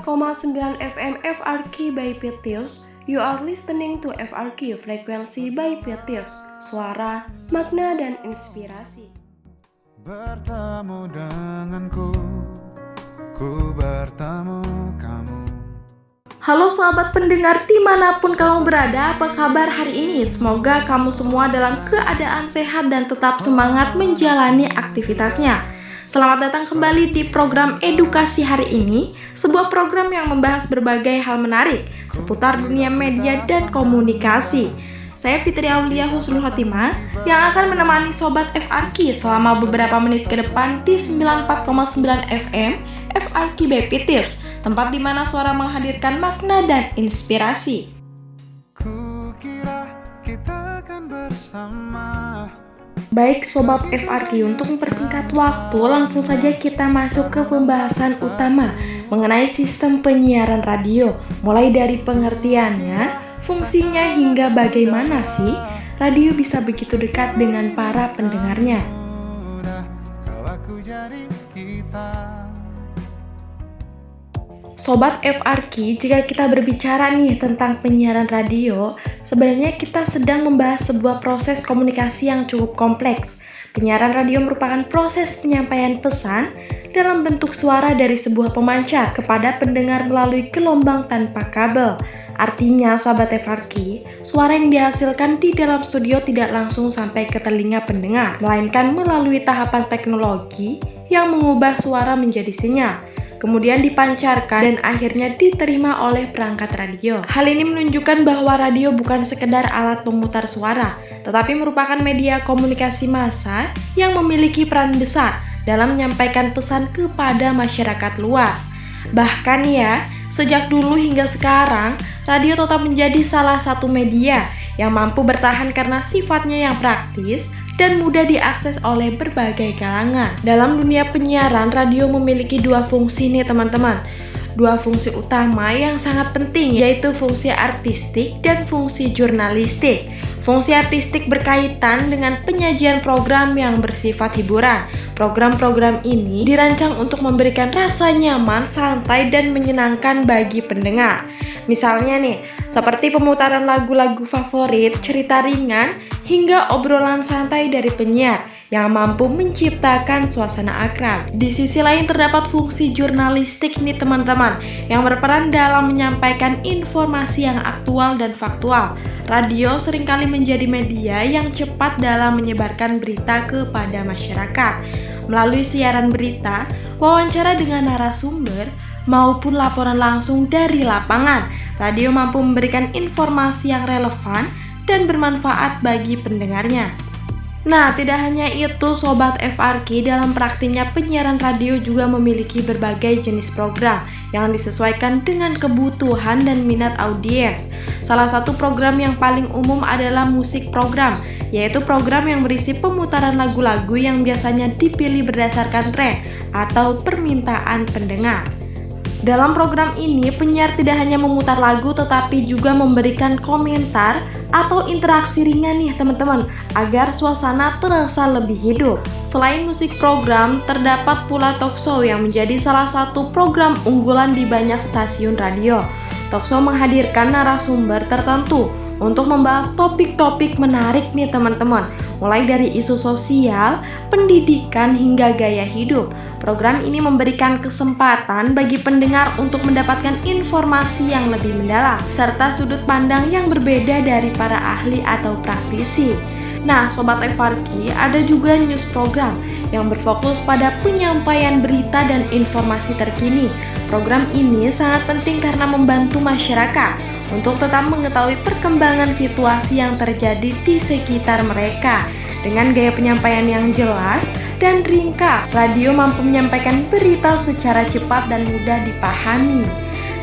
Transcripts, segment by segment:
94,9 FM FRQ by Pitius. You are listening to FRQ Frekuensi by Pitius. Suara, makna, dan inspirasi. Bertemu denganku, ku bertemu kamu. Halo sahabat pendengar dimanapun kamu berada, apa kabar hari ini? Semoga kamu semua dalam keadaan sehat dan tetap semangat menjalani aktivitasnya. Selamat datang kembali di program edukasi hari ini, sebuah program yang membahas berbagai hal menarik seputar dunia media dan komunikasi. Saya Fitri Aulia Husnul Khotimah yang akan menemani Sobat FRQ selama beberapa menit ke depan di 94,9 FM FRQ by Pitius, tempat di mana suara menghadirkan makna dan inspirasi. Kukira kita akan bersama. Baik Sobat FRQ, untuk mempersingkat waktu, langsung saja kita masuk ke pembahasan utama mengenai sistem penyiaran radio. Mulai dari pengertiannya, fungsinya, hingga bagaimana sih radio bisa begitu dekat dengan para pendengarnya. Sobat FRQ, jika kita berbicara nih tentang penyiaran radio, sebenarnya kita sedang membahas sebuah proses komunikasi yang cukup kompleks. Penyiaran radio merupakan proses penyampaian pesan dalam bentuk suara dari sebuah pemancar kepada pendengar melalui gelombang tanpa kabel. Artinya, sahabat FRQ, suara yang dihasilkan di dalam studio tidak langsung sampai ke telinga pendengar, melainkan melalui tahapan teknologi yang mengubah suara menjadi sinyal, kemudian dipancarkan dan akhirnya diterima oleh perangkat radio. Hal ini menunjukkan bahwa radio bukan sekedar alat pemutar suara, tetapi merupakan media komunikasi massa yang memiliki peran besar dalam menyampaikan pesan kepada masyarakat luas. Bahkan ya, sejak dulu hingga sekarang, radio tetap menjadi salah satu media yang mampu bertahan karena sifatnya yang praktis dan mudah diakses oleh berbagai kalangan. Dalam dunia penyiaran, radio memiliki dua fungsi nih teman-teman. Dua fungsi utama yang sangat penting, yaitu fungsi artistik dan fungsi jurnalistik. Fungsi artistik berkaitan dengan penyajian program yang bersifat hiburan. Program-program ini dirancang untuk memberikan rasa nyaman, santai, dan menyenangkan bagi pendengar. Misalnya nih, seperti pemutaran lagu-lagu favorit, cerita ringan, hingga obrolan santai dari penyiar yang mampu menciptakan suasana akrab. Di sisi lain terdapat fungsi jurnalistik nih teman-teman, yang berperan dalam menyampaikan informasi yang aktual dan faktual. Radio seringkali menjadi media yang cepat dalam menyebarkan berita kepada masyarakat. Melalui siaran berita, wawancara dengan narasumber, maupun laporan langsung dari lapangan, radio mampu memberikan informasi yang relevan dan bermanfaat bagi pendengarnya. Nah, tidak hanya itu Sobat FRQ, dalam praktiknya penyiaran radio juga memiliki berbagai jenis program yang disesuaikan dengan kebutuhan dan minat audiens. Salah satu program yang paling umum adalah musik program, yaitu program yang berisi pemutaran lagu-lagu yang biasanya dipilih berdasarkan tren atau permintaan pendengar. Dalam program ini, penyiar tidak hanya memutar lagu tetapi juga memberikan komentar atau interaksi ringan nih teman-teman, agar suasana terasa lebih hidup. Selain musik program, terdapat pula talkshow yang menjadi salah satu program unggulan di banyak stasiun radio. Talkshow menghadirkan narasumber tertentu untuk membahas topik-topik menarik nih teman-teman, mulai dari isu sosial, pendidikan, hingga gaya hidup. Program ini memberikan kesempatan bagi pendengar untuk mendapatkan informasi yang lebih mendalam, serta sudut pandang yang berbeda dari para ahli atau praktisi. Nah, Sobat FRQ, ada juga news program yang berfokus pada penyampaian berita dan informasi terkini. Program ini sangat penting karena membantu masyarakat untuk tetap mengetahui perkembangan situasi yang terjadi di sekitar mereka. Dengan gaya penyampaian yang jelas dan ringkas, radio mampu menyampaikan berita secara cepat dan mudah dipahami.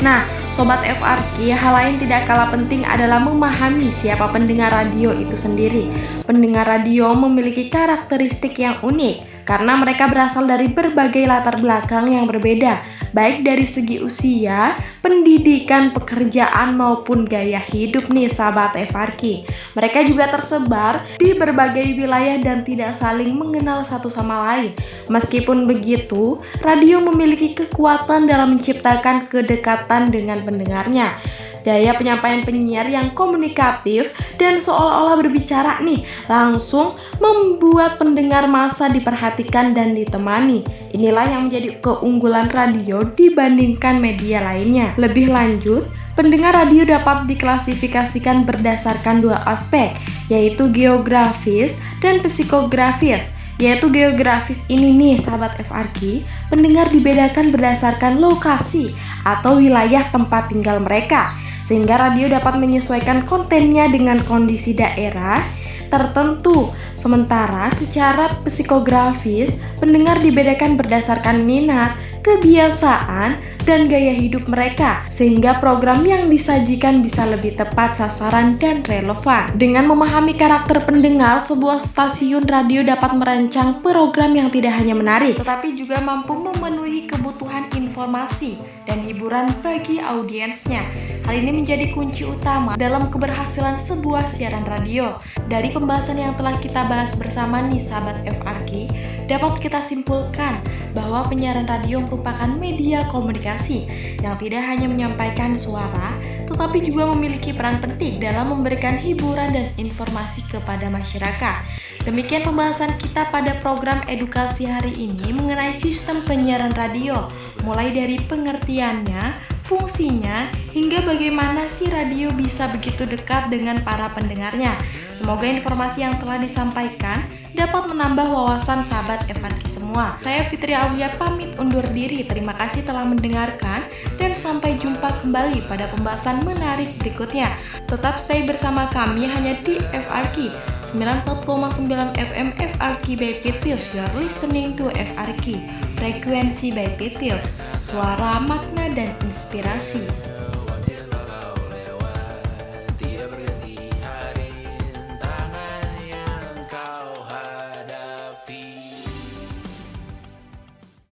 Nah, Sobat FRQ, hal lain tidak kalah penting adalah memahami siapa pendengar radio itu sendiri. Pendengar radio memiliki karakteristik yang unik karena mereka berasal dari berbagai latar belakang yang berbeda. baik dari segi usia, pendidikan, pekerjaan maupun gaya hidup nih sahabat FRQ. Mereka juga tersebar di berbagai wilayah dan tidak saling mengenal satu sama lain. Meskipun begitu, radio memiliki kekuatan dalam menciptakan kedekatan dengan pendengarnya. Gaya penyampaian penyiar yang komunikatif dan seolah-olah berbicara nih langsung membuat pendengar masa diperhatikan dan ditemani. Inilah yang menjadi keunggulan radio dibandingkan media lainnya. Lebih lanjut, pendengar radio dapat diklasifikasikan berdasarkan dua aspek, yaitu geografis dan psikografis. Yaitu geografis ini nih sahabat FRQ, pendengar dibedakan berdasarkan lokasi atau wilayah tempat tinggal mereka, sehingga radio dapat menyesuaikan kontennya dengan kondisi daerah tertentu. Sementara secara psikografis, pendengar dibedakan berdasarkan minat, kebiasaan, dan gaya hidup mereka, sehingga program yang disajikan bisa lebih tepat sasaran dan relevan. Dengan memahami karakter pendengar, sebuah stasiun radio dapat merancang program yang tidak hanya menarik, tetapi juga mampu memenuhi kebutuhan informasi dan hiburan bagi audiensnya. Hal ini menjadi kunci utama dalam keberhasilan sebuah siaran radio. Dari pembahasan yang telah kita bahas bersama nih sahabat FRQ, dapat kita simpulkan bahwa penyiaran radio merupakan media komunikasi yang tidak hanya menyampaikan suara, tetapi juga memiliki peran penting dalam memberikan hiburan dan informasi kepada masyarakat. Demikian pembahasan kita pada program edukasi hari ini mengenai sistem penyiaran radio, mulai dari pengertiannya, fungsinya, hingga bagaimana si radio bisa begitu dekat dengan para pendengarnya. Semoga informasi yang telah disampaikan dapat menambah wawasan sahabat FRQ semua. Saya Fitri Aulia pamit undur diri. Terima kasih telah mendengarkan dan sampai jumpa kembali pada pembahasan menarik berikutnya. Tetap stay bersama kami hanya di FRQ 94,9 FM FRQ by Pitius. You are listening to FRQ Frekuensi by Pitius, suara makna dan inspirasi.